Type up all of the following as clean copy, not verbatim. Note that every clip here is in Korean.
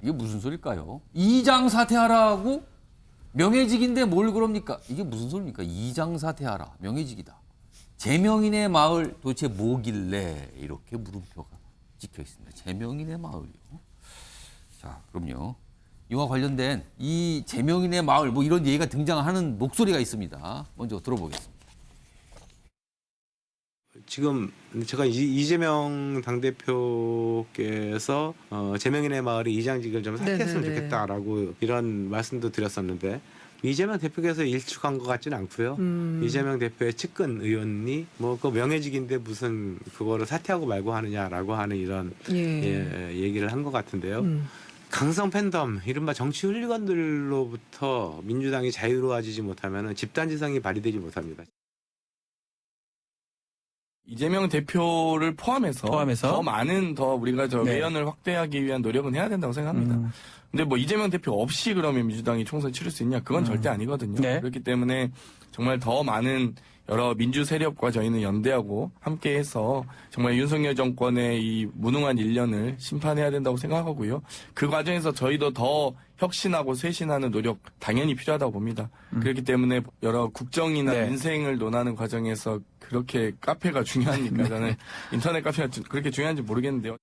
이게 무슨 소릴까요? 이장 사퇴하라고 명예직인데 뭘 그럽니까? 이게 무슨 소리입니까? 이장 사퇴하라. 명예직이다. 제명인의 마을 도대체 뭐길래 이렇게 물음표가 찍혀 있습니다. 제명인의 마을이요. 자, 그럼요. 이와 관련된 이 제명인의 마을 뭐 이런 얘기가 등장하는 목소리가 있습니다. 먼저 들어보겠습니다. 지금 제가 이재명 당대표께서 제명인의 마을의 이장직을 좀 사퇴했으면 네네네. 좋겠다라고 이런 말씀도 드렸었는데 이재명 대표께서 일축한 것 같지는 않고요. 이재명 대표의 측근 의원이 뭐 그 명예직인데 무슨 그거를 사퇴하고 말고 하느냐라고 하는 이런 얘기를 한 것 같은데요. 강성 팬덤, 이른바 정치 훌리건들로부터 민주당이 자유로워지지 못하면 집단지성이 발휘되지 못합니다. 이재명 대표를 포함해서 더 많은 우리가 외연을 확대하기 위한 노력은 해야 된다고 생각합니다. 근데 뭐 이재명 대표 없이 그러면 민주당이 총선 치를 수 있냐? 그건 절대 아니거든요. 네. 그렇기 때문에 정말 더 많은 여러 민주 세력과 저희는 연대하고 함께해서 정말 윤석열 정권의 이 무능한 일련을 심판해야 된다고 생각하고요. 그 과정에서 저희도 더 혁신하고 쇄신하는 노력 당연히 필요하다고 봅니다. 그렇기 때문에 여러 국정이나 네. 민생을 논하는 과정에서 그렇게 카페가 중요하니까 저는 인터넷 카페가 그렇게 중요한지 모르겠는데요.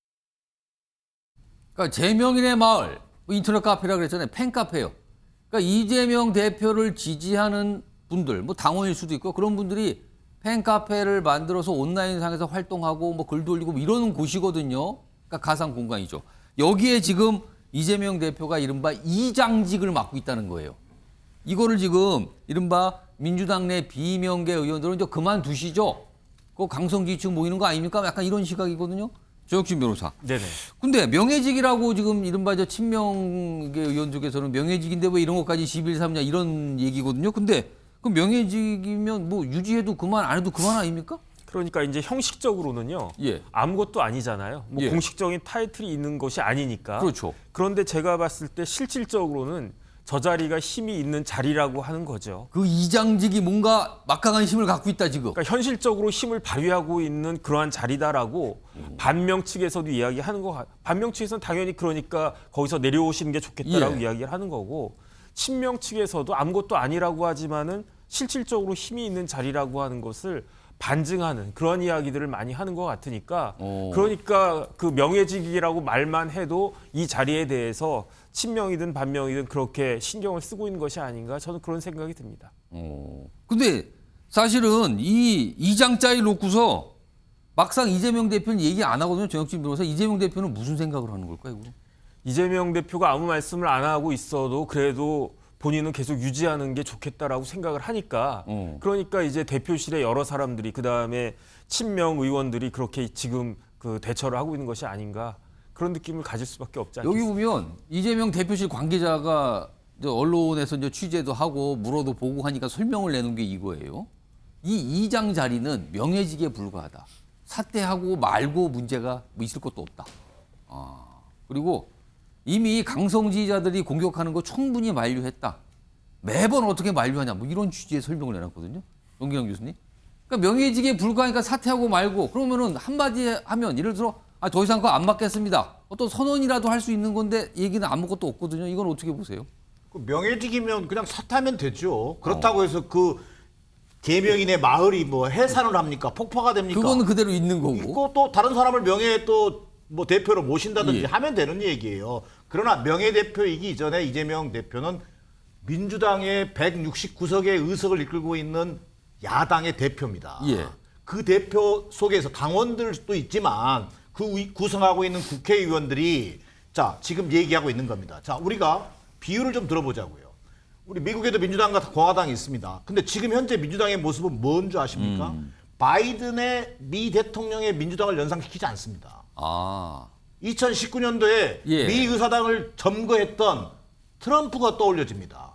그러니까 제명인의 마을, 뭐 인터넷 카페라 그랬잖아요. 팬카페요. 그러니까 이재명 대표를 지지하는 분들, 뭐 당원일 수도 있고 그런 분들이 팬카페를 만들어서 온라인상에서 활동하고 뭐 글도 올리고 뭐 이러는 곳이거든요. 그러니까 가상 공간이죠. 여기에 지금 이재명 대표가 이른바 이장직을 맡고 있다는 거예요. 이거를 지금 이른바 민주당 내 비명계 의원들은 이제 그만두시죠. 그 강성지층 모이는 거 아닙니까? 약간 이런 시각이거든요. 조혁진 변호사. 네네. 근데 명예직이라고 지금 이른바 친명계 의원 쪽에서는 명예직인데 왜 이런 것까지 시비를 삼냐 이런 얘기거든요. 근데 그 명예직이면 뭐 유지해도 그만 안 해도 그만 아닙니까? 그러니까 이제 형식적으로는요. 예. 아무것도 아니잖아요. 뭐 예. 공식적인 타이틀이 있는 것이 아니니까. 그렇죠. 그런데 제가 봤을 때 실질적으로는 저 자리가 힘이 있는 자리라고 하는 거죠. 그 이장직이 뭔가 막강한 힘을 갖고 있다 지금. 그러니까 현실적으로 힘을 발휘하고 있는 그러한 자리다라고 반명 측에서도 이야기하는 거. 반명 측에서는 당연히 그러니까 거기서 내려오시는 게 좋겠다라고 예. 이야기를 하는 거고, 친명 측에서도 아무것도 아니라고 하지만은 실질적으로 힘이 있는 자리라고 하는 것을 반증하는 그런 이야기들을 많이 하는 것 같으니까, 그러니까 그 명예직이라고 말만 해도 이 자리에 대해서 친명이든 반명이든 그렇게 신경을 쓰고 있는 것이 아닌가, 저는 그런 생각이 듭니다. 근데 사실은 이 이장짜리 놓고서 막상 이재명 대표는 얘기 안 하거든요. 정혁진 변호사. 이재명 대표는 무슨 생각을 하는 걸까요? 이거? 이재명 대표가 아무 말씀을 안 하고 있어도 그래도 본인은 계속 유지하는 게 좋겠다라고 생각을 하니까, 그러니까 이제 대표실의 여러 사람들이, 그다음에 친명 의원들이 그렇게 지금 그 대처를 하고 있는 것이 아닌가, 그런 느낌을 가질 수밖에 없지 않겠습니까? 여기 보면 이재명 대표실 관계자가 이제 언론에서 이제 취재도 하고 물어도 보고 하니까 설명을 내놓은 게 이거예요. 이 이장 자리는 명예직에 불과하다. 사퇴하고 말고 문제가 뭐 있을 것도 없다. 그리고 이미 강성 지지자들이 공격하는 거 충분히 만류했다. 매번 어떻게 만류하냐, 뭐 이런 취지의 설명을 내놨거든요. 용기영 교수님. 그러니까 명예직에 불과하니까 사퇴하고 말고, 그러면은 한마디 하면 예를 들어 더 이상 그거 안 맡겠습니다. 어떤 선언이라도 할 수 있는 건데 얘기는 아무것도 없거든요. 이건 어떻게 보세요? 그 명예직이면 그냥 사퇴하면 되죠. 그렇다고 해서 그 계명인의 마을이 뭐 해산을 합니까? 폭파가 됩니까? 그거는 그대로 있는 거고. 있고 또 다른 사람을 명예 또 뭐 대표로 모신다든지 예. 하면 되는 얘기예요. 그러나 명예대표이기 이전에 이재명 대표는 민주당의 169석의 의석을 이끌고 있는 야당의 대표입니다. 예. 그 대표 속에서 당원들도 있지만 그 구성하고 있는 국회의원들이 자 지금 얘기하고 있는 겁니다. 자 우리가 비율을 좀 들어보자고요. 우리 미국에도 민주당과 공화당이 있습니다. 근데 지금 현재 민주당의 모습은 뭔 줄 아십니까? 바이든의 미 대통령의 민주당을 연상시키지 않습니다. 2019년도에 예. 미 의사당을 점거했던 트럼프가 떠올려집니다.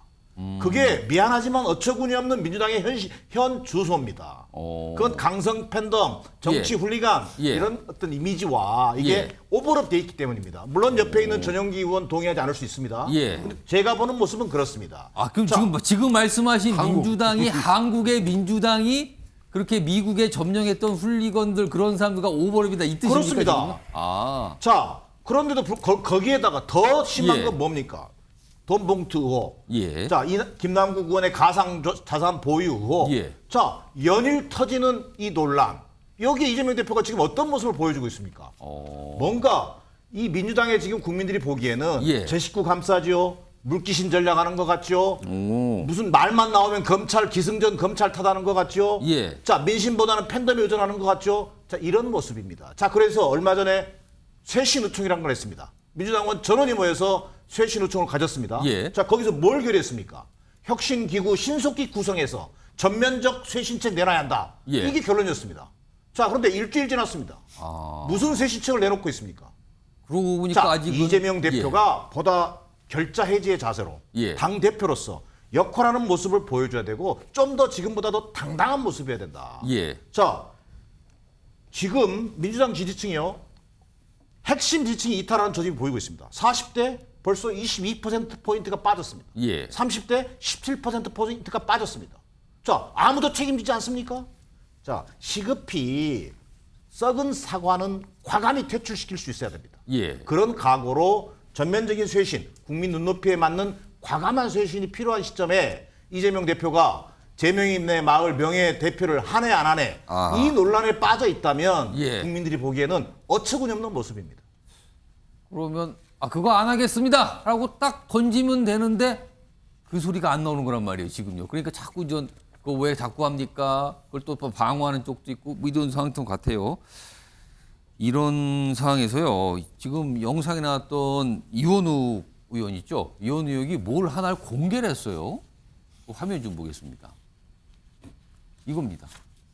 그게 미안하지만 어처구니 없는 민주당의 현 주소입니다. 그건 강성 팬덤, 정치 예. 훌리간 예. 이런 어떤 이미지와 이게 예. 오버랩 돼 있기 때문입니다. 물론 옆에 있는 전영기 의원 동의하지 않을 수 있습니다. 예. 근데 제가 보는 모습은 그렇습니다. 그럼 자, 지금 말씀하신 민주당이 한국의 민주당이 그렇게 미국에 점령했던 훌리건들 그런 사람들과 오버랩이다 이 뜻입니까? 그렇습니다. 지금은? 자, 그런데도 거기에다가 더 심한 예. 건 뭡니까? 돈 봉투 의혹. 예. 자, 김남국 의원의 가상 자산 보유 의혹. 예. 자, 연일 터지는 이 논란. 여기에 이재명 대표가 지금 어떤 모습을 보여주고 있습니까? 뭔가 이 민주당의 지금 국민들이 보기에는 예. 제 식구 감싸지요. 물귀신 전략하는 것 같죠. 오. 무슨 말만 나오면 검찰 기승전 검찰 탓하는 것 같죠. 예. 자, 민심보다는 팬덤에 의존하는 것 같죠. 자, 이런 모습입니다. 자, 그래서 얼마 전에 쇄신의총이라는 걸 했습니다. 민주당원 전원이 모여서 쇄신의총을 가졌습니다. 예. 자, 거기서 뭘 결의했습니까? 혁신기구 신속히 구성해서 전면적 쇄신책 내놔야 한다. 예. 이게 결론이었습니다. 자, 그런데 일주일 지났습니다. 무슨 쇄신책을 내놓고 있습니까? 그러고 보니까 자, 아직은 이재명 대표가 보다 결자 해지의 자세로 예. 당 대표로서 역할하는 모습을 보여줘야 되고 좀 더 지금보다 더 당당한 모습이어야 된다. 예. 자, 지금 민주당 지지층이요. 핵심 지지층이 이탈하는 조짐이 보이고 있습니다. 40대 벌써 22%포인트가 빠졌습니다. 예. 30대 17%포인트가 빠졌습니다. 자, 아무도 책임지지 않습니까? 자, 시급히 썩은 사과는 과감히 퇴출시킬 수 있어야 됩니다. 예. 그런 각오로 전면적인 쇄신, 국민 눈높이에 맞는 과감한 쇄신이 필요한 시점에 이재명 대표가 제명인내 마을 명예 대표를 한 해 안 한 해 이 논란에 빠져 있다면 예. 국민들이 보기에는 어처구니없는 모습입니다. 그러면 그거 안 하겠습니다라고 딱 던지면 되는데 그 소리가 안 나오는 거란 말이에요 지금요. 그러니까 자꾸 그거 왜 자꾸 합니까? 그걸 또 방어하는 쪽도 있고 뭐 이런 상황 같아요. 이런 상황에서요. 지금 영상에 나왔던 이원우 의원 있죠. 이원우 의원이 뭘 하나를 공개를 했어요. 화면 좀 보겠습니다. 이겁니다.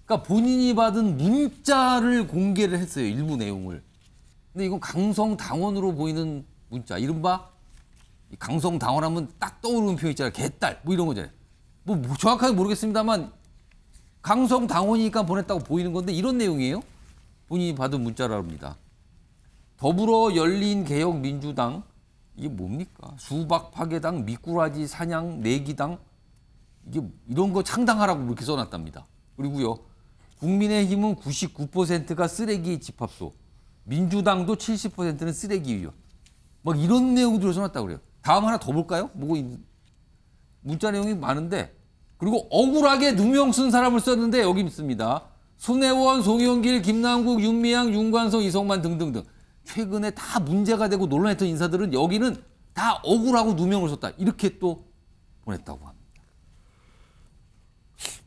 그러니까 본인이 받은 문자를 공개를 했어요. 일부 내용을. 근데 이건 강성 당원으로 보이는 문자. 이른바 강성 당원하면 딱 떠오르는 표현 있잖아요. 개딸 뭐 이런 거잖아요. 뭐 정확하게 모르겠습니다만 강성 당원이니까 보냈다고 보이는 건데 이런 내용이에요. 본인이 받은 문자라고 합니다. 더불어 열린 개혁 민주당 이게 뭡니까? 수박 파괴당, 미꾸라지 사냥 내기당 이게 이런 거 창당하라고 이렇게 써놨답니다. 그리고요. 국민의힘은 99%가 쓰레기 집합소, 민주당도 70%는 쓰레기 위원. 막 이런 내용들을 써놨다고 그래요. 다음 하나 더 볼까요? 문자 내용이 많은데 그리고 억울하게 누명 쓴 사람을 썼는데 여기 있습니다. 손혜원, 송영길, 김남국, 윤미향, 윤관성, 이성만 등등등. 최근에 다 문제가 되고 논란했던 인사들은 여기는 다 억울하고 누명을 썼다. 이렇게 또 보냈다고 합니다.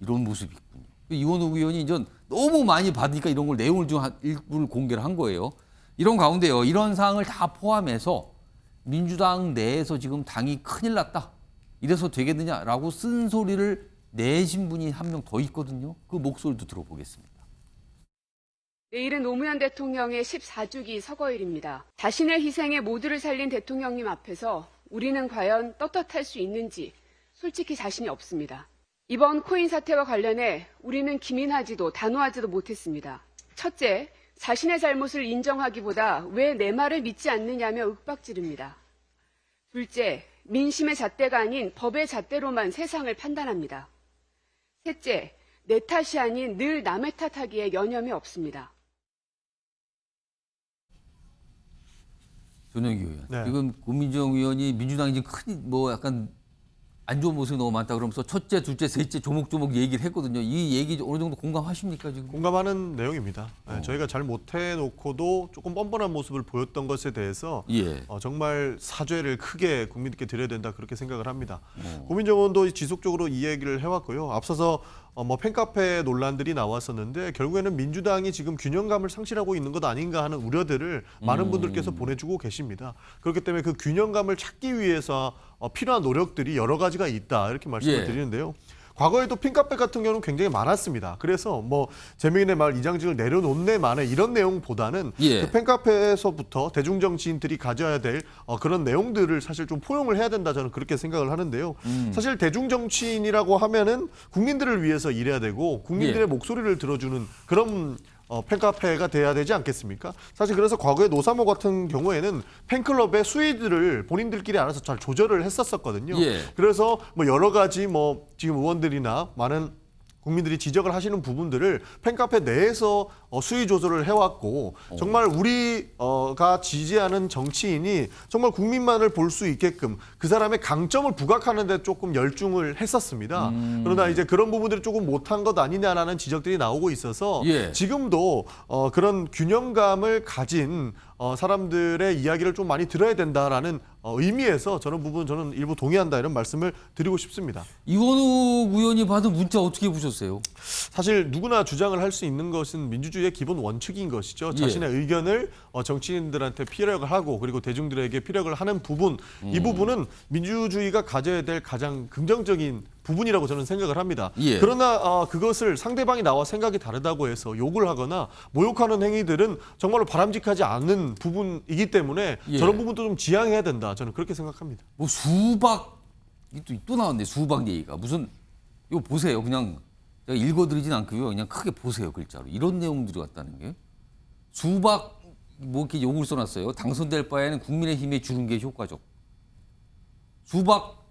이런 모습이 있군요. 이원우 의원이 이제 너무 많이 받으니까 이런 걸 내용을 좀 일부를 공개를 한 거예요. 이런 가운데요. 이런 사항을 다 포함해서 민주당 내에서 지금 당이 큰일 났다. 이래서 되겠느냐라고 쓴소리를 내신 분이 한 명 더 있거든요. 그 목소리도 들어보겠습니다. 내일은 노무현 대통령의 14주기 서거일입니다. 자신의 희생에 모두를 살린 대통령님 앞에서 우리는 과연 떳떳할 수 있는지 솔직히 자신이 없습니다. 이번 코인 사태와 관련해 우리는 기민하지도 단호하지도 못했습니다. 첫째, 자신의 잘못을 인정하기보다 왜 내 말을 믿지 않느냐며 윽박지릅니다. 둘째, 민심의 잣대가 아닌 법의 잣대로만 세상을 판단합니다. 셋째, 내 탓이 아닌 늘 남의 탓하기에 여념이 없습니다. 전영기 의원. 네. 지금 고민정 의원이 민주당이 지금 큰 약간 안 좋은 모습이 너무 많다 그러면서 첫째, 둘째, 셋째 조목조목 얘기를 했거든요. 이 얘기 어느 정도 공감하십니까 지금? 공감하는 내용입니다. 네, 저희가 잘 못해놓고도 조금 뻔뻔한 모습을 보였던 것에 대해서 예. 정말 사죄를 크게 국민들께 드려야 된다 그렇게 생각을 합니다. 고민정 의원도 지속적으로 이 얘기를 해왔고요. 앞서서 팬카페 논란들이 나왔었는데 결국에는 민주당이 지금 균형감을 상실하고 있는 것 아닌가 하는 우려들을 많은 분들께서 보내주고 계십니다. 그렇기 때문에 그 균형감을 찾기 위해서 필요한 노력들이 여러 가지가 있다 이렇게 말씀을 예. 드리는데요. 과거에도 팬카페 같은 경우는 굉장히 많았습니다. 그래서 제명인의 마을 이장직을 내려놓네 마네 이런 내용보다는 예. 그 팬카페에서부터 대중정치인들이 가져야 될 그런 내용들을 사실 좀 포용을 해야 된다 저는 그렇게 생각을 하는데요. 사실 대중정치인이라고 하면은 국민들을 위해서 일해야 되고 국민들의 예. 목소리를 들어주는 그런 팬카페가 돼야 되지 않겠습니까? 사실 그래서 과거에 노사모 같은 경우에는 팬클럽의 수위들을 본인들끼리 알아서 잘 조절을 했었거든요. 예. 그래서 여러 가지 지금 의원들이나 많은 국민들이 지적을 하시는 부분들을 팬카페 내에서 수위 조절을 해왔고 정말 우리가 지지하는 정치인이 정말 국민만을 볼 수 있게끔 그 사람의 강점을 부각하는 데 조금 열중을 했었습니다. 그러나 이제 그런 부분들이 조금 못한 것 아니냐라는 지적들이 나오고 있어서 예. 지금도 그런 균형감을 가진 사람들의 이야기를 좀 많이 들어야 된다라는 의미에서 저는 일부 동의한다 이런 말씀을 드리고 싶습니다. 이건욱 의원이 받은 문자 어떻게 보셨어요? 사실 누구나 주장을 할 수 있는 것은 민주주의의 기본 원칙인 것이죠. 예. 자신의 의견을 정치인들한테 피력을 하고 그리고 대중들에게 피력을 하는 부분, 이 부분은 민주주의가 가져야 될 가장 긍정적인 부분이라고 저는 생각을 합니다. 예. 그러나 그것을 상대방이 나와 생각이 다르다고 해서 욕을 하거나 모욕하는 행위들은 정말로 바람직하지 않은 부분이기 때문에 예. 저런 부분도 좀 지양해야 된다. 저는 그렇게 생각합니다. 뭐 수박 또 나왔네. 수박 얘기가 무슨 이거 보세요. 그냥 제가 읽어드리진 않고요. 그냥 크게 보세요 글자로 이런 내용들이 왔다는 게 수박 뭐 이렇게 욕을 써놨어요. 당선될 바에는 국민의힘에 주는 게 효과적. 수박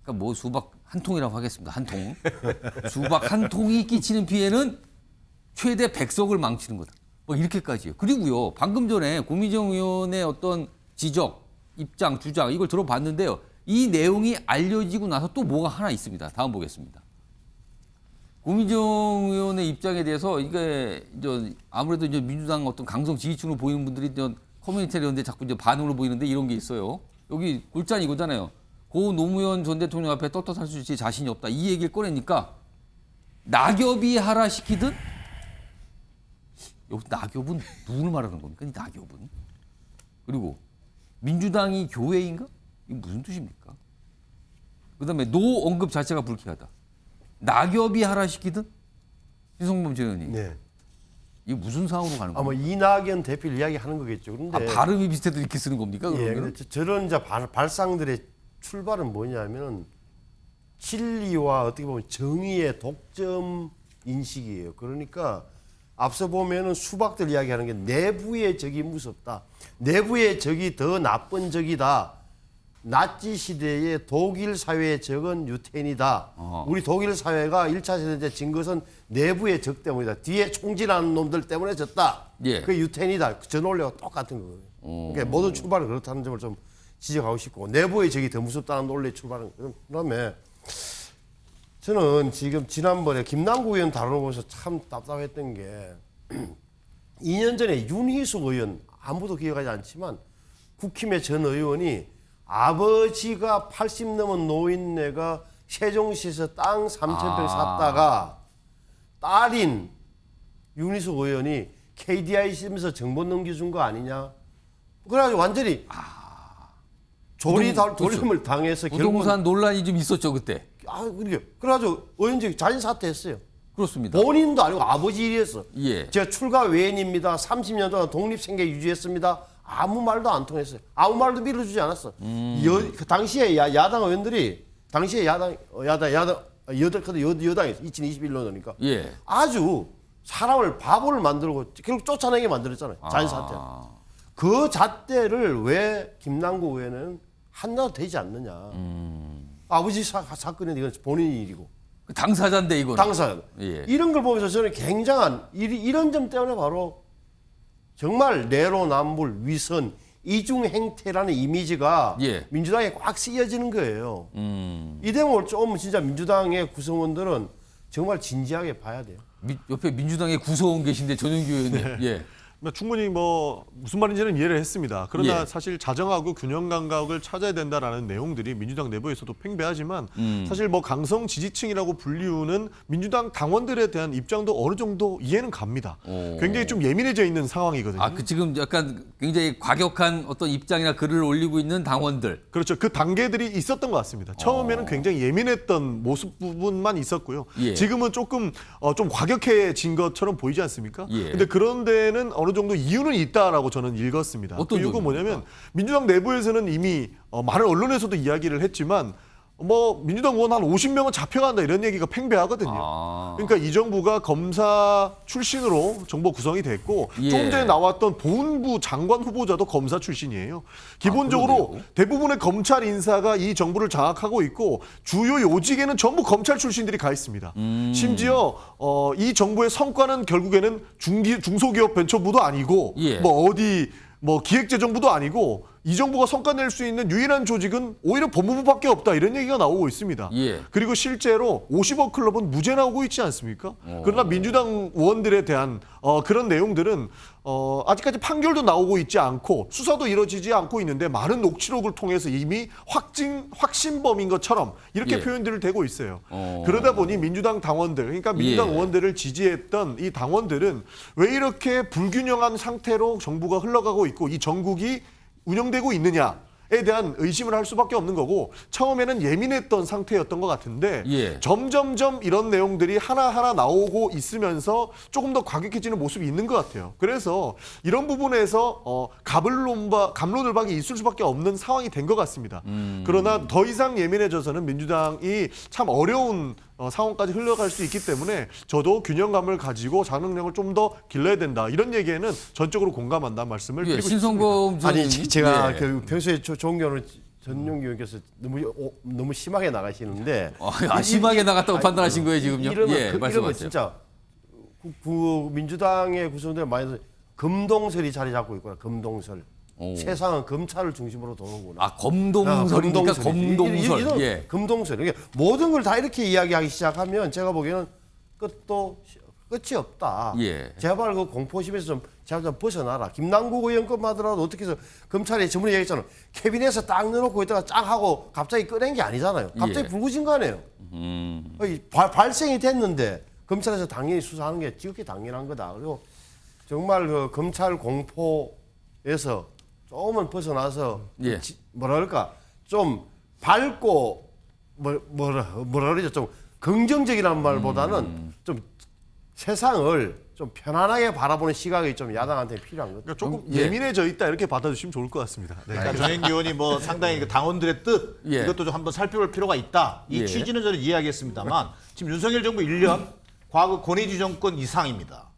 그러니까 뭐 수박 한 통이라고 하겠습니다. 한 통. 수박 한 통이 끼치는 피해는 최대 100석을 망치는 거다. 뭐 이렇게까지요. 그리고요. 방금 전에 고민정 의원의 어떤 지적, 입장, 주장 이걸 들어봤는데요. 이 내용이 알려지고 나서 또 뭐가 하나 있습니다. 다음 보겠습니다. 고민정 의원의 입장에 대해서 이게 이제 아무래도 이제 민주당 어떤 강성 지지층으로 보이는 분들이 이제 커뮤니티 이런 데 자꾸 이제 반응으로 보이는데 이런 게 있어요. 여기 골자 이거잖아요. 고 노무현 전 대통령 앞에 떳떳할 수 있지 자신이 없다. 이 얘기를 꺼내니까 낙엽이 하라 시키듯 여기 낙엽은 누구를 말하는 겁니까? 이 낙엽은. 그리고 민주당이 교회인가? 이게 무슨 뜻입니까? 그다음에 노 언급 자체가 불쾌하다. 낙엽이 하라 시키든 신성범 전 의원님. 네. 이게 무슨 상황으로 가는 아마 겁니까? 이낙연 대표를 이야기하는 거겠죠. 그런데 발음이 비슷해도 이렇게 쓰는 겁니까? 예, 그러면? 근데 저런 이제 발상들의 출발은 뭐냐면은 진리와 어떻게 보면 정의의 독점 인식이에요. 그러니까 앞서 보면은 수박들 이야기하는 게 내부의 적이 무섭다. 내부의 적이 더 나쁜 적이다. 나치 시대의 독일 사회의 적은 유태인이다. 우리 독일 사회가 1차 세계 때 진 것은 내부의 적 때문이다. 뒤에 총질하는 놈들 때문에 졌다. 예. 그게 유태인이다. 저 논리와 똑같은 거예요. 그러니까 모든 출발은 그렇다는 점을 좀 지적하고 싶고 내부의 적이 더 무섭다는 논리의 출발은 그다음에 저는 지금 지난번에 김남국 의원 다루면서 참 답답했던 게 2년 전에 윤희숙 의원 아무도 기억하지 않지만 국힘의 전 의원이 아버지가 80 넘은 노인네가 세종시에서 땅 3,000평 샀다가 딸인 윤희숙 의원이 KDI 쓰면서 정보 넘겨준 거 아니냐. 그래가지고 완전히 돌림을 당해서 부동산 논란이 좀 있었죠 그때. 그래가지고 의원직 자진 사퇴했어요. 그렇습니다. 본인도 아니고 아버지 일이었어. 예. 제가 출가 외인입니다. 30년 동안 독립생계 유지했습니다. 아무 말도 안 통했어요. 아무 말도 밀어주지 않았어. 그 당시에 야당 의원들이 당시에 여당이 2021년이니까 예. 아주 사람을 바보를 만들고 결국 쫓아내게 만들었잖아요. 자진 사퇴. 그 잣대를 왜 김남국 의원은 한나도 되지 않느냐. 아버지 사건은 이건 본인 일이고. 당사자인데 이거는. 당사자. 예. 이런 걸 보면서 저는 굉장한 이런 점 때문에 바로 정말 내로남불, 위선, 이중 행태라는 이미지가 예. 민주당에 꽉 쓰여지는 거예요. 이 대목을 좀 진짜 민주당의 구성원들은 정말 진지하게 봐야 돼요. 옆에 민주당의 구성원 계신데 전용기 의원님. 예. 충분히 뭐 무슨 말인지는 이해를 했습니다. 그러나 예. 사실 자정하고 균형 감각을 찾아야 된다라는 내용들이 민주당 내부에서도 팽배하지만 사실 뭐 강성 지지층이라고 불리우는 민주당 당원들에 대한 입장도 어느 정도 이해는 갑니다. 굉장히 좀 예민해져 있는 상황이거든요. 그 지금 약간 굉장히 과격한 어떤 입장이나 글을 올리고 있는 당원들. 그렇죠. 그 단계들이 있었던 것 같습니다. 처음에는 굉장히 예민했던 모습 부분만 있었고요. 예. 지금은 조금 좀 과격해진 것처럼 보이지 않습니까? 예. 근데 그런 데는 어느 정도 이유는 있다라고 저는 읽었습니다. 어떤 그 이유가 점입니까? 뭐냐면 민주당 내부에서는 이미 많은 언론에서도 이야기를 했지만 뭐 민주당 의원 한 50명은 잡혀간다 이런 얘기가 팽배하거든요. 아. 그러니까 이 정부가 검사 출신으로 정부 구성이 됐고 예. 조금 전에 나왔던 보훈부 장관 후보자도 검사 출신이에요. 기본적으로 그러네요. 대부분의 검찰 인사가 이 정부를 장악하고 있고 주요 요직에는 전부 검찰 출신들이 가 있습니다. 심지어 이 정부의 성과는 결국에는 중소기업 벤처부도 아니고 예. 뭐 어디 뭐 기획재정부도 아니고 이 정부가 성과 낼 수 있는 유일한 조직은 오히려 법무부밖에 없다 이런 얘기가 나오고 있습니다. 예. 그리고 실제로 50억 클럽은 무죄 나오고 있지 않습니까? 그러나 민주당 의원들에 대한 그런 내용들은 아직까지 판결도 나오고 있지 않고 수사도 이루어지지 않고 있는데 많은 녹취록을 통해서 이미 확신범인 것처럼 이렇게 예. 표현들을 되고 있어요. 그러다 보니 민주당 당원들, 그러니까 민주당 예. 의원들을 지지했던 이 당원들은 왜 이렇게 불균형한 상태로 정부가 흘러가고 있고 이 정국이 운영되고 있느냐에 대한 의심을 할 수밖에 없는 거고 처음에는 예민했던 상태였던 것 같은데 예. 점점점 이런 내용들이 하나하나 나오고 있으면서 조금 더 과격해지는 모습이 있는 것 같아요. 그래서 이런 부분에서 갑론을박이 있을 수밖에 없는 상황이 된 것 같습니다. 그러나 더 이상 예민해져서는 민주당이 참 어려운 상황까지 흘러갈 수 있기 때문에 저도 균형감을 가지고 장능력을 좀 더 길러야 된다. 이런 얘기에는 전적으로 공감한다 말씀을 예, 드리고 싶습니다. 신성범 아니 의원님. 제가 예. 그 평소에 존경하는 전용기 의원께서 너무 심하게 나가시는데 심하게 나갔다고 판단하신 거예요 지금요? 이러면 예, 이러면 말씀하세요. 진짜 민주당의 구성들 많이 해서 금동설이 자리 잡고 있구나. 금동설. 오. 세상은 검찰을 중심으로 도는구나. 아 검동설입니까? 검동설. 이런 예. 금동설. 그러니까 모든 걸 다 이렇게 이야기하기 시작하면 제가 보기에는 끝이 없다. 예. 제발 그 공포심에서 제발 좀 벗어나라. 김남국 의원급 하더라도 어떻게 해서 검찰이 전문에 얘기했잖아요. 캐비넷에 딱 넣어놓고 있다가 짱 하고 갑자기 꺼낸 게 아니잖아요. 갑자기 예. 불구진거아니에요. 발생이 됐는데 검찰에서 당연히 수사하는 게 지극히 당연한 거다. 그리고 정말 그 검찰 공포에서 조금은 벗어나서 예. 뭐랄까 좀 밝고 뭐라 그러죠, 좀 긍정적이라는 말보다는 좀 세상을 좀 편안하게 바라보는 시각이 좀 야당한테 필요한 것 같아요. 그러니까 조금 예. 예민해져 있다 이렇게 받아주시면 좋을 것 같습니다. 네. 그러니까 전현기 의원이 뭐 상당히 그 당원들의 뜻 예. 이것도 좀 한번 살펴볼 필요가 있다. 이 예. 취지는 저는 이해하겠습니다만 지금 윤석열 정부 1년 과거 권위주의 정권 이상입니다.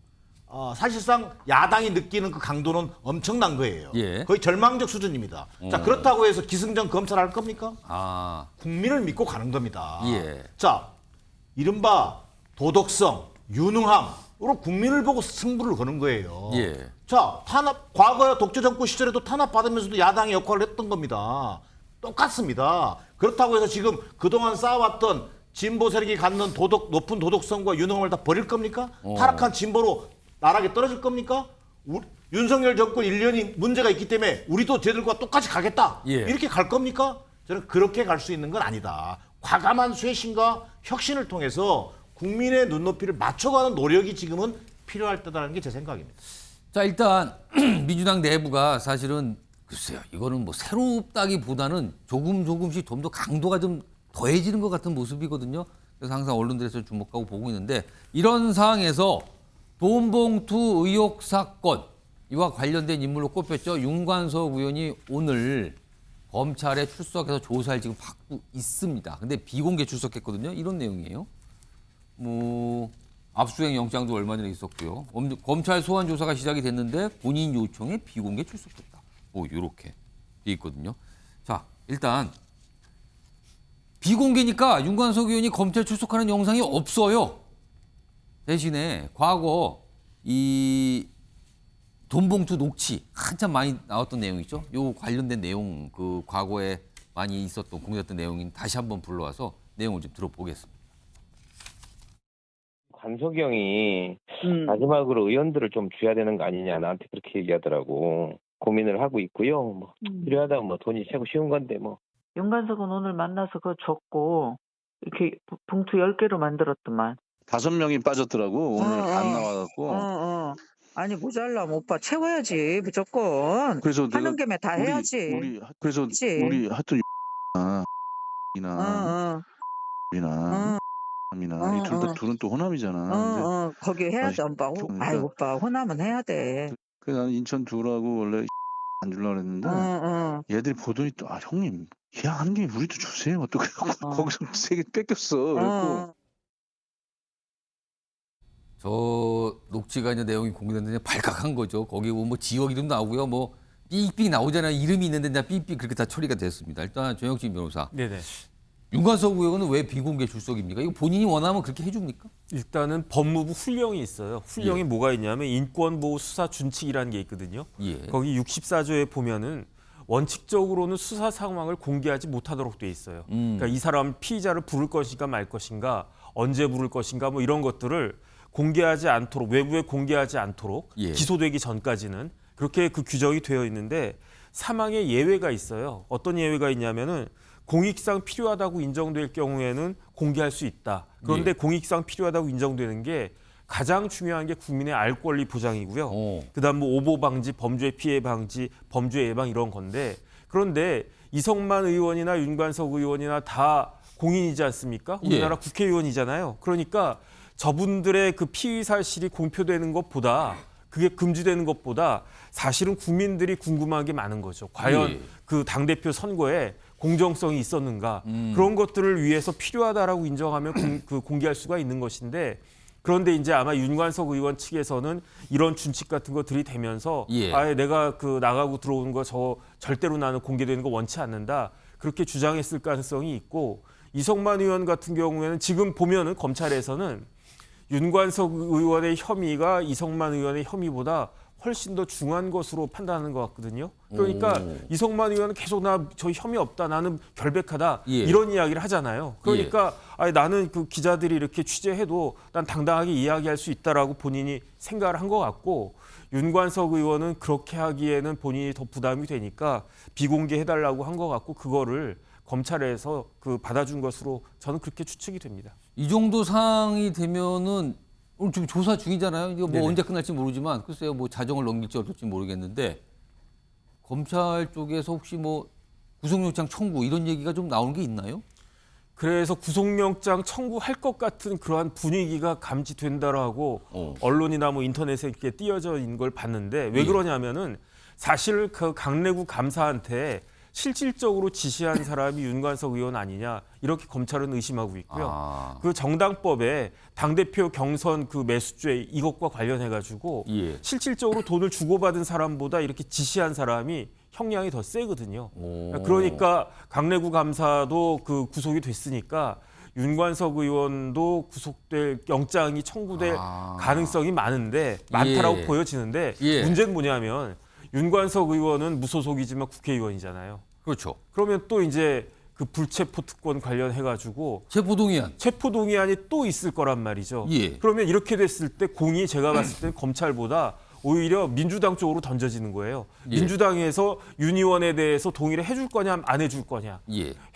사실상 야당이 느끼는 그 강도는 엄청난 거예요. 예. 거의 절망적 수준입니다. 자, 그렇다고 해서 기승전 검찰 할 겁니까? 아, 국민을 믿고 가는 겁니다. 예. 자, 이른바 도덕성, 유능함으로 국민을 보고 승부를 거는 거예요. 예. 자, 과거 독재 정권 시절에도 탄압받으면서도 야당의 역할을 했던 겁니다. 똑같습니다. 그렇다고 해서 지금 그동안 쌓아왔던 진보 세력이 갖는 높은 도덕성과 유능함을 다 버릴 겁니까? 타락한 진보로 나락에 떨어질 겁니까? 윤석열 정권 1년이 문제가 있기 때문에 우리도 쟤들과 똑같이 가겠다. 예. 이렇게 갈 겁니까? 저는 그렇게 갈 수 있는 건 아니다. 과감한 쇄신과 혁신을 통해서 국민의 눈높이를 맞춰가는 노력이 지금은 필요할 때다라는 게 제 생각입니다. 자 일단 민주당 내부가 사실은 글쎄요 이거는 뭐 새롭다기보다는 조금씩 좀 더 강도가 좀 더해지는 것 같은 모습이거든요. 그래서 항상 언론들에서 주목하고 보고 있는데 이런 상황에서 돈봉투 의혹 사건 이와 관련된 인물로 꼽혔죠. 윤관석 의원이 오늘 검찰에 출석해서 조사를 지금 받고 있습니다. 근데 비공개 출석했거든요. 이런 내용이에요. 뭐 압수수색 영장도 얼마 전에 있었고요. 검찰 소환 조사가 시작이 됐는데 본인 요청에 비공개 출석했다. 뭐 이렇게 돼 있거든요. 자 일단 비공개니까 윤관석 의원이 검찰 출석하는 영상이 없어요. 대신에 과거 이 돈봉투 녹취 한참 많이 나왔던 내용 있죠. 요 관련된 내용 그 과거에 많이 있었던 공개됐던 내용인 다시 한번 불러와서 내용을 좀 들어보겠습니다. 관석이 형이 마지막으로 의원들을 좀 줘야 되는 거 아니냐 나한테 그렇게 얘기하더라고. 고민을 하고 있고요. 뭐 필요하다면 뭐 돈이 최고 쉬운 건데 뭐. 윤관석은 오늘 만나서 그거 줬고 이렇게 봉투 10개로 만들었더만. 5명이 빠졌더라고. 오늘 안 나와갖고. 아니 모자라면 오빠 채워야지 무조건. 그래서 하는 김에 다 해야지. 우리 하여튼 이나 이나 이 둘은 또 호남이잖아. 거기 해야 돼 오빠. 아이 오빠 호남은 해야 돼. 그래서 나는 인천 둘하고 원래 안 주려고 그랬는데 얘들이 보더니 또 형님 계약하는 게 우리도 주세요. 또 그래갖고 거기서 3개 뺏겼어. 그래갖고 저 녹취가 이제 내용이 공개됐는데 발칵한 거죠. 거기 뭐 지역 이름 나오고요. 뭐 삑삑 나오잖아요. 이름이 있는데 나 삑삑 그렇게 다 처리가 됐습니다. 일단 조영진 변호사. 네네. 윤관석 의원은 왜 비공개 출석입니까? 이거 본인이 원하면 그렇게 해줍니까? 일단은 법무부 훈령이 있어요. 훈령이 예. 뭐가 있냐면 인권보호 수사 준칙이라는 게 있거든요. 예. 거기 64조에 보면은 원칙적으로는 수사 상황을 공개하지 못하도록 돼 있어요. 그러니까 이 사람 피의자를 부를 것인가 말 것인가, 언제 부를 것인가 뭐 이런 것들을 공개하지 않도록, 외부에 공개하지 않도록 예. 기소되기 전까지는 그렇게 그 규정이 되어 있는데 사망의 예외가 있어요. 어떤 예외가 있냐면은 공익상 필요하다고 인정될 경우에는 공개할 수 있다. 그런데 예. 공익상 필요하다고 인정되는 게 가장 중요한 게 국민의 알 권리 보장이고요. 그다음 뭐 오보 방지, 범죄 피해 방지, 범죄 예방 이런 건데 그런데 이성만 의원이나 윤관석 의원이나 다 공인이지 않습니까? 우리나라 국회의원이잖아요. 그러니까 저분들의 그 피의 사실이 공표되는 것보다 그게 금지되는 것보다 사실은 국민들이 궁금한 게 많은 거죠. 과연 그 당대표 선거에 공정성이 있었는가 그런 것들을 위해서 필요하다라고 인정하면 그 공개할 수가 있는 것인데 그런데 이제 아마 윤관석 의원 측에서는 이런 준칙 같은 거 들이대면서 아예 내가 그 나가고 들어오는 거 저 절대로 나는 공개되는 거 원치 않는다 그렇게 주장했을 가능성이 있고 이성만 의원 같은 경우에는 지금 보면은 검찰에서는 윤관석 의원의 혐의가 이성만 의원의 혐의보다 훨씬 더 중한 것으로 판단하는 것 같거든요. 그러니까 이성만 의원은 계속 나 저 혐의 없다, 나는 결백하다 이런 이야기를 하잖아요. 그러니까 아니, 나는 그 기자들이 이렇게 취재해도 난 당당하게 이야기할 수 있다라고 본인이 생각을 한 것 같고 윤관석 의원은 그렇게 하기에는 본인이 더 부담이 되니까 비공개해달라고 한 것 같고 그거를 검찰에서 그 받아준 것으로 저는 그렇게 추측이 됩니다. 이 정도 상황이 되면은 오늘 지금 조사 중이잖아요. 이거 뭐 네네. 언제 끝날지 모르지만 글쎄요, 뭐 자정을 넘길지 어떨지 모르겠는데 검찰 쪽에서 혹시 뭐 구속영장 청구 이런 얘기가 좀 나오는 게 있나요? 그래서 구속영장 청구할 것 같은 그러한 분위기가 감지된다라고 언론이나 뭐 인터넷에 이렇게 띄어져 있는 걸 봤는데 왜 그러냐면은 사실 그 강내구 감사한테 실질적으로 지시한 사람이 윤관석 의원 아니냐 이렇게 검찰은 의심하고 있고요. 그 정당법에 당대표 경선 그 매수죄 이것과 관련해 가지고 실질적으로 돈을 주고받은 사람보다 이렇게 지시한 사람이 형량이 더 세거든요. 그러니까 강내구 감사도 그 구속이 됐으니까 윤관석 의원도 구속될 영장이 청구될 가능성이 많다라고 보여지는데 문제는 뭐냐면 윤관석 의원은 무소속이지만 국회의원이잖아요. 그렇죠. 그러면 또 이제 그 불체포 특권 관련해가지고 체포동의안이 또 있을 거란 말이죠. 그러면 이렇게 됐을 때 공이 제가 봤을 때는 검찰보다 오히려 민주당 쪽으로 던져지는 거예요. 민주당에서 윤 의원에 대해서 동의를 해줄 거냐 안 해줄 거냐.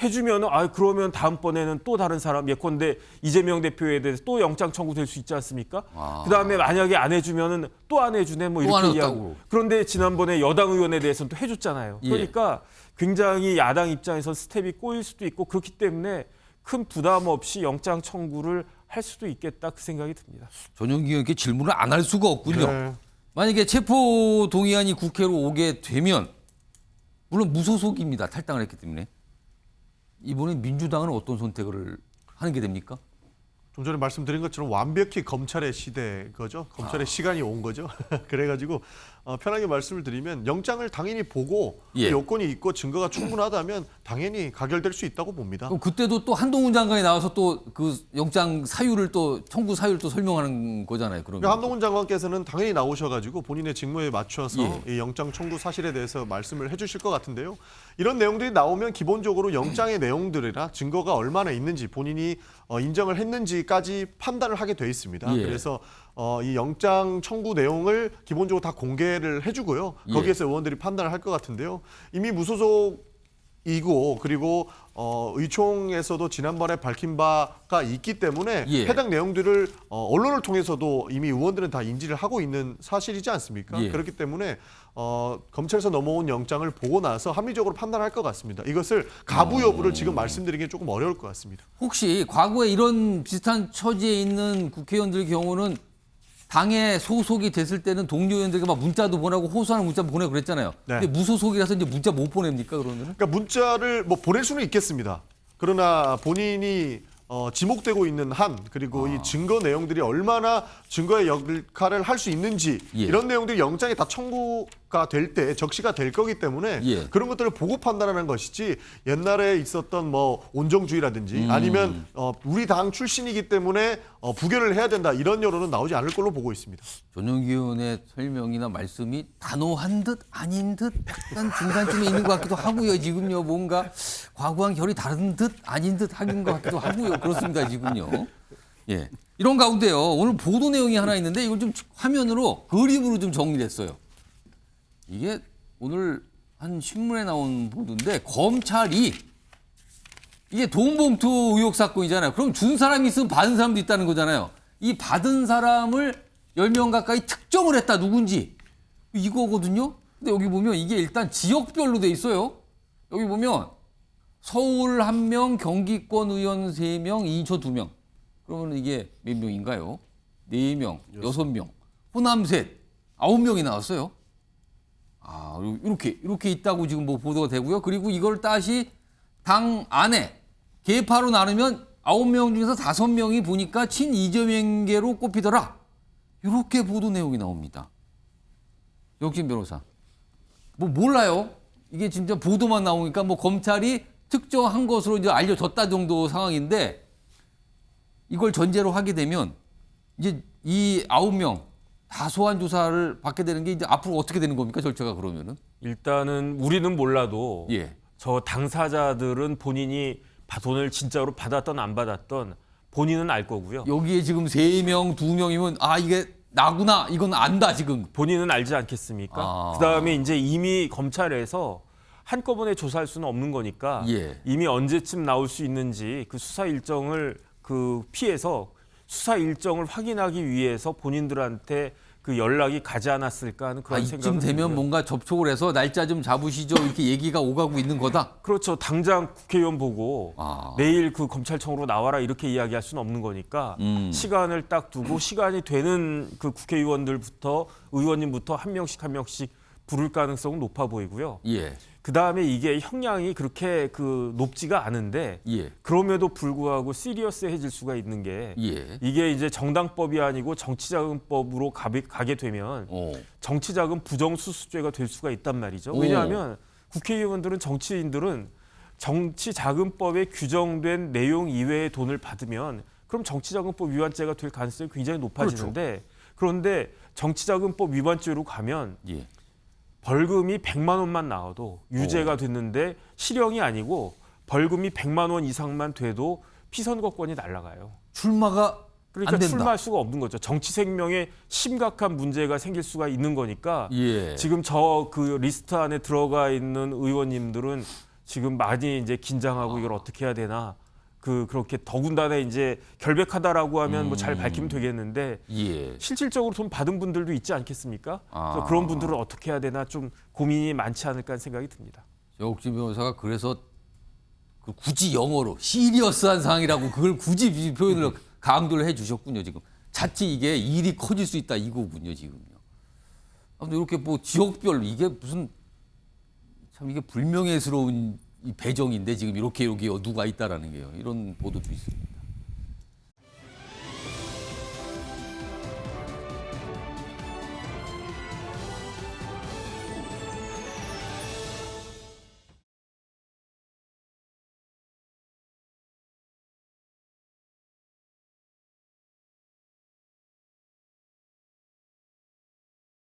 해주면 그러면 다음번에는 또 다른 사람 예컨대 이재명 대표에 대해서 또 영장 청구될 수 있지 않습니까? 그다음에 만약에 안 해주면은 또 안 해주네 뭐 이렇게 이야기하고. 그런데 지난번에 여당 의원에 대해서는 또 해줬잖아요. 그러니까 굉장히 야당 입장에서 스텝이 꼬일 수도 있고 그렇기 때문에 큰 부담 없이 영장 청구를 할 수도 있겠다 그 생각이 듭니다. 전용기 의원께 질문을 안 할 수가 없군요. 만약에 체포 동의안이 국회로 오게 되면 물론 무소속입니다. 탈당을 했기 때문에 이번에 민주당은 어떤 선택을 하는 게 됩니까? 좀 전에 말씀드린 것처럼 완벽히 검찰의 시대 거죠. 검찰의 시간이 온 거죠. 그래가지고 편하게 말씀을 드리면 영장을 당연히 보고 요건이 있고 증거가 충분하다면 당연히 가결될 수 있다고 봅니다. 그럼 그때도 또 한동훈 장관이 나와서 또 그 영장 사유를 또 청구 사유를 또 설명하는 거잖아요. 그러면 한동훈 장관께서는 당연히 나오셔가지고 본인의 직무에 맞춰서 이 영장 청구 사실에 대해서 말씀을 해주실 것 같은데요. 이런 내용들이 나오면 기본적으로 영장의 내용들이나 증거가 얼마나 있는지 본인이 인정을 했는지까지 판단을 하게 돼 있습니다. 그래서 이 영장 청구 내용을 기본적으로 다 공개를 해주고요. 거기에서 의원들이 판단을 할 것 같은데요. 이미 무소속이고 그리고 의총에서도 지난번에 밝힌 바가 있기 때문에 해당 내용들을 언론을 통해서도 이미 의원들은 다 인지를 하고 있는 사실이지 않습니까? 그렇기 때문에 검찰에서 넘어온 영장을 보고 나서 합리적으로 판단할 것 같습니다. 이것을 가부 여부를 지금 말씀드리기 조금 어려울 것 같습니다. 혹시 과거에 이런 비슷한 처지에 있는 국회의원들 경우는 당에 소속이 됐을 때는 동료 의원들에게 막 문자도 보내고 호소하는 문자 보내고 그랬잖아요. 네. 근데 무소속이라서 이제 문자 못 보냅니까 그러면은? 그러니까 문자를 뭐 보낼 수는 있겠습니다. 그러나 본인이 지목되고 있는 한 그리고 이 증거 내용들이 얼마나 증거의 역할을 할 수 있는지 예. 이런 내용들이 영장에 다 청구가 될 때 적시가 될 거기 때문에 예. 그런 것들을 보고 판단하는 것이지 옛날에 있었던 뭐 온정주의라든지 아니면 우리 당 출신이기 때문에 부결을 해야 된다 이런 여론은 나오지 않을 걸로 보고 있습니다. 전용기 의원의 설명이나 말씀이 단호한 듯 아닌 듯 약간 중간쯤에 있는 것 같기도 하고요. 지금요 뭔가 과거랑 결이 다른 듯 아닌 듯 하는 것 같기도 하고요. 그렇습니다 지금요. 예. 이런 가운데요. 오늘 보도 내용이 하나 있는데 이걸 좀 화면으로 그림으로 좀 정리됐어요. 이게 오늘 한 신문에 나온 보도인데 검찰이 이게 돈봉투 의혹 사건이잖아요. 그럼 준 사람이 있으면 받은 사람도 있다는 거잖아요. 이 받은 사람을 10명 가까이 특정을 했다 누군지 이거거든요. 근데 여기 보면 이게 일단 지역별로 돼 있어요. 여기 보면 서울 1명, 경기권 의원 3명, 인천 2명. 그러면 이게 몇 명인가요? 4명, 6명, 호남 셋, 9명이 나왔어요. 아, 이렇게 있다고 지금 뭐 보도가 되고요. 그리고 이걸 다시 당 안에 계파로 나누면 9명 중에서 5명이 보니까 친 이재명계로 꼽히더라. 이렇게 보도 내용이 나옵니다. 역진 변호사. 뭐 몰라요. 이게 진짜 보도만 나오니까 뭐 검찰이 특정한 것으로 이제 알려졌다 정도 상황인데 이걸 전제로 하게 되면 이제 이 9명 다 소환 조사를 받게 되는 게 이제 앞으로 어떻게 되는 겁니까 절차가 그러면은? 일단은 우리는 몰라도 예. 저 당사자들은 본인이 돈을 진짜로 받았던 안 받았던 본인은 알 거고요. 여기에 지금 3명, 2명이면 아 이게 나구나 이건 안다 지금. 본인은 알지 않겠습니까? 아. 그다음에 이제 이미 검찰에서 한꺼번에 조사할 수는 없는 거니까 예. 이미 언제쯤 나올 수 있는지 그 수사 일정을 피해서 수사 일정을 확인하기 위해서 본인들한테 그 연락이 가지 않았을까 하는 그런 생각이 이쯤 되면 들고요. 뭔가 접촉을 해서 날짜 좀 잡으시죠 이렇게 얘기가 오가고 있는 거다. 그렇죠. 당장 국회의원 보고 아. 내일 그 검찰청으로 나와라 이렇게 이야기할 수는 없는 거니까 시간을 딱 두고 시간이 되는 그 국회의원들부터 의원님부터 한 명씩 부를 가능성은 높아 보이고요. 예. 그다음에 이게 형량이 그렇게 높지가 않은데 예. 그럼에도 불구하고 시리어스해질 수가 있는 게 예. 이게 이제 정당법이 아니고 정치자금법으로 가게 되면 정치자금 부정수수죄가 될 수가 있단 말이죠. 왜냐하면 국회의원들은 정치인들은 정치자금법에 규정된 내용 이외의 돈을 받으면 그럼 정치자금법 위반죄가 될 가능성이 굉장히 높아지는데 그런데 정치자금법 위반죄로 가면 예. 벌금이 100만 원만 나와도 유죄가 됐는데 실형이 아니고 벌금이 100만 원 이상만 돼도 피선거권이 날아가요. 출마가 그러니까 안 된다. 출마할 수가 없는 거죠. 정치 생명에 심각한 문제가 생길 수가 있는 거니까 예. 지금 저 리스트 안에 들어가 있는 의원님들은 지금 많이 이제 긴장하고 이걸 어떻게 해야 되나 그렇게 더군다나 이제 결백하다라고 하면 뭐 잘 밝히면 되겠는데 예. 실질적으로 돈 받은 분들도 있지 않겠습니까? 아. 그래서 그런 분들은 어떻게 해야 되나 좀 고민이 많지 않을까 하는 생각이 듭니다. 역진 변호사가 그래서 굳이 영어로 시리어스한 상황이라고 그걸 굳이 표현을 강조를 해주셨군요. 지금 자칫 이게 일이 커질 수 있다 이거군요. 지금요. 아무튼 이렇게 뭐 지역별로 이게 무슨 참 이게 불명예스러운 이 배정인데 지금 이렇게 여기 누가 있다라는 게요. 이런 보도도 있습니다.